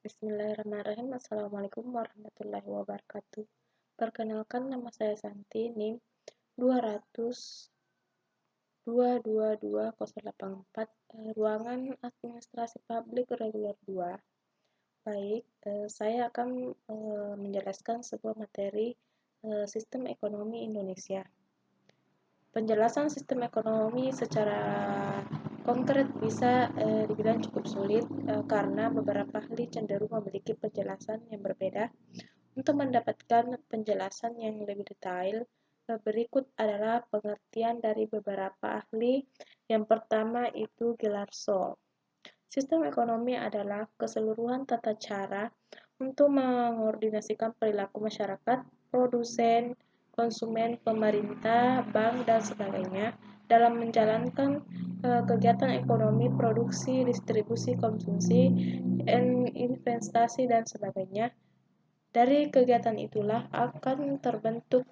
Bismillahirrahmanirrahim. Assalamualaikum warahmatullahi wabarakatuh. Perkenalkan, nama saya Santi, NIM 200-222-084, ruangan administrasi publik reguler 2. Baik, saya akan menjelaskan sebuah materi sistem ekonomi Indonesia. Penjelasan sistem ekonomi secara konkret bisa dibilang cukup sulit karena beberapa ahli cenderung memiliki penjelasan yang berbeda. Untuk mendapatkan penjelasan yang lebih detail, berikut adalah pengertian dari beberapa ahli. Yang pertama itu Gelarso. Sistem ekonomi adalah keseluruhan tata cara untuk mengordinasikan perilaku masyarakat, produsen, konsumen, pemerintah, bank, dan sebagainya dalam menjalankan kegiatan ekonomi, produksi, distribusi, konsumsi, investasi, dan sebagainya. Dari kegiatan itulah akan terbentuk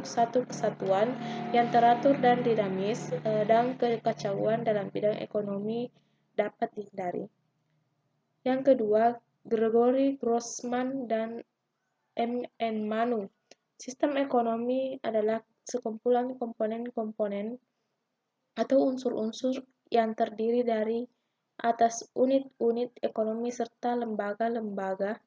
satu kesatuan yang teratur dan dinamis, dan kekacauan dalam bidang ekonomi dapat dihindari. Yang kedua, Gregory Grossman dan M. N. Manu. Sistem ekonomi adalah sekumpulan komponen-komponen atau unsur-unsur yang terdiri dari atas unit-unit ekonomi serta lembaga-lembaga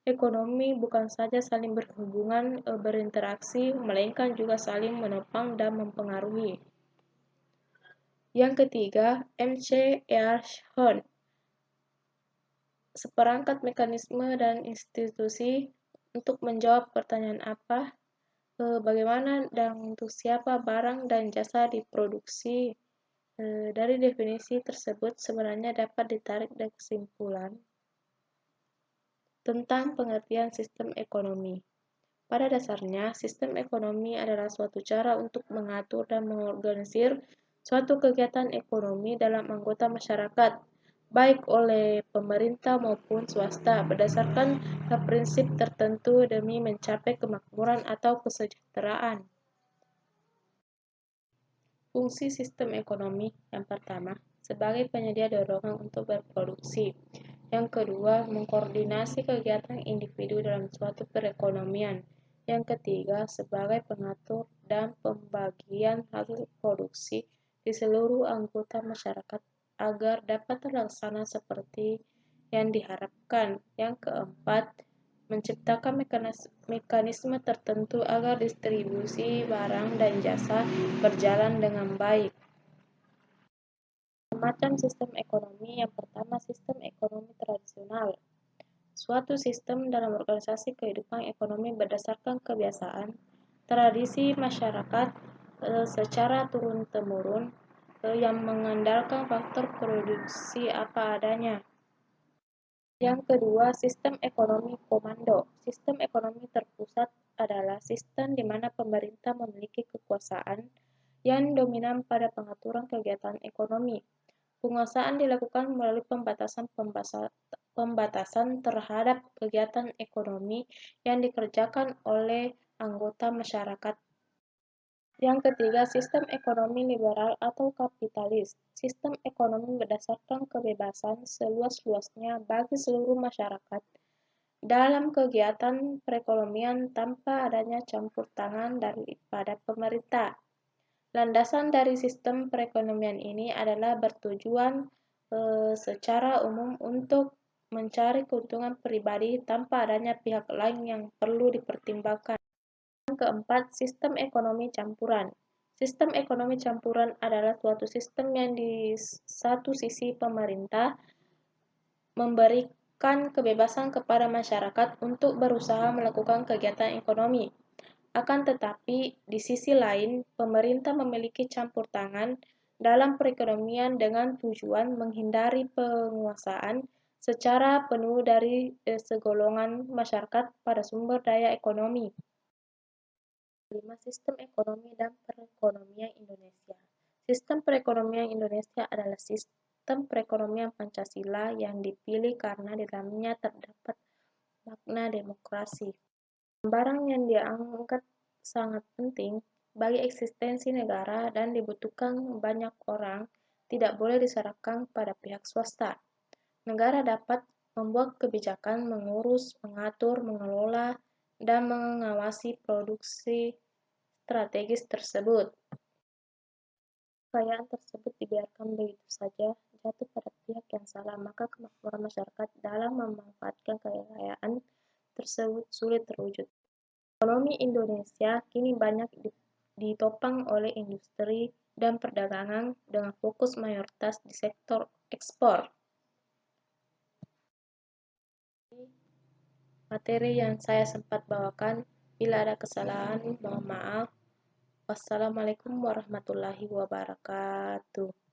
ekonomi bukan saja saling berhubungan berinteraksi, melainkan juga saling menopang dan mempengaruhi. Yang ketiga, M.C. Earhart. Seperangkat mekanisme dan institusi untuk menjawab pertanyaan apa, bagaimana, dan untuk siapa barang dan jasa diproduksi. Dari definisi tersebut sebenarnya dapat ditarik dari kesimpulan tentang pengertian sistem ekonomi. Pada dasarnya, sistem ekonomi adalah suatu cara untuk mengatur dan mengorganisir suatu kegiatan ekonomi dalam anggota masyarakat, baik oleh pemerintah maupun swasta, berdasarkan prinsip tertentu demi mencapai kemakmuran atau kesejahteraan. Fungsi sistem ekonomi yang pertama, sebagai penyedia dorongan untuk berproduksi. Yang kedua, mengkoordinasi kegiatan individu dalam suatu perekonomian. Yang ketiga, sebagai pengatur dan pembagian hasil produksi di seluruh anggota masyarakat agar dapat terlaksana seperti yang diharapkan. Yang keempat, menciptakan mekanisme tertentu agar distribusi barang dan jasa berjalan dengan baik. Macam sistem ekonomi yang pertama, sistem ekonomi tradisional. Suatu sistem dalam organisasi kehidupan ekonomi berdasarkan kebiasaan, tradisi masyarakat secara turun-temurun yang mengandalkan faktor produksi apa adanya. Yang kedua, sistem ekonomi komando. Sistem ekonomi terpusat adalah sistem di mana pemerintah memiliki kekuasaan yang dominan pada pengaturan kegiatan ekonomi. Penguasaan dilakukan melalui pembatasan terhadap kegiatan ekonomi yang dikerjakan oleh anggota masyarakat. Yang ketiga, sistem ekonomi liberal atau kapitalis. Sistem ekonomi berdasarkan kebebasan seluas-luasnya bagi seluruh masyarakat dalam kegiatan perekonomian tanpa adanya campur tangan daripada pemerintah. Landasan dari sistem perekonomian ini adalah bertujuan secara umum untuk mencari keuntungan pribadi tanpa adanya pihak lain yang perlu dipertimbangkan. Yang keempat, sistem ekonomi campuran. Sistem ekonomi campuran adalah suatu sistem yang di satu sisi pemerintah memberikan kebebasan kepada masyarakat untuk berusaha melakukan kegiatan ekonomi. Akan tetapi, di sisi lain, pemerintah memiliki campur tangan dalam perekonomian dengan tujuan menghindari penguasaan secara penuh dari segolongan masyarakat pada sumber daya ekonomi. 5. Sistem ekonomi dan perekonomian Indonesia. Sistem perekonomian Indonesia adalah sistem perekonomian Pancasila yang dipilih karena di dalamnya terdapat makna demokrasi. Barang yang dianggap sangat penting bagi eksistensi negara dan dibutuhkan banyak orang tidak boleh diserahkan pada pihak swasta. Negara dapat membuat kebijakan, mengurus, mengatur, mengelola, dan mengawasi produksi strategis tersebut. Kekayaan tersebut dibiarkan begitu saja jatuh pada pihak yang salah, maka kemakmuran masyarakat dalam memanfaatkan kekayaan tersebut sulit terwujud. Ekonomi Indonesia kini banyak ditopang oleh industri dan perdagangan dengan fokus mayoritas di sektor ekspor. Materi yang saya sempat bawakan, bila ada kesalahan, mohon maaf. Wassalamualaikum warahmatullahi wabarakatuh.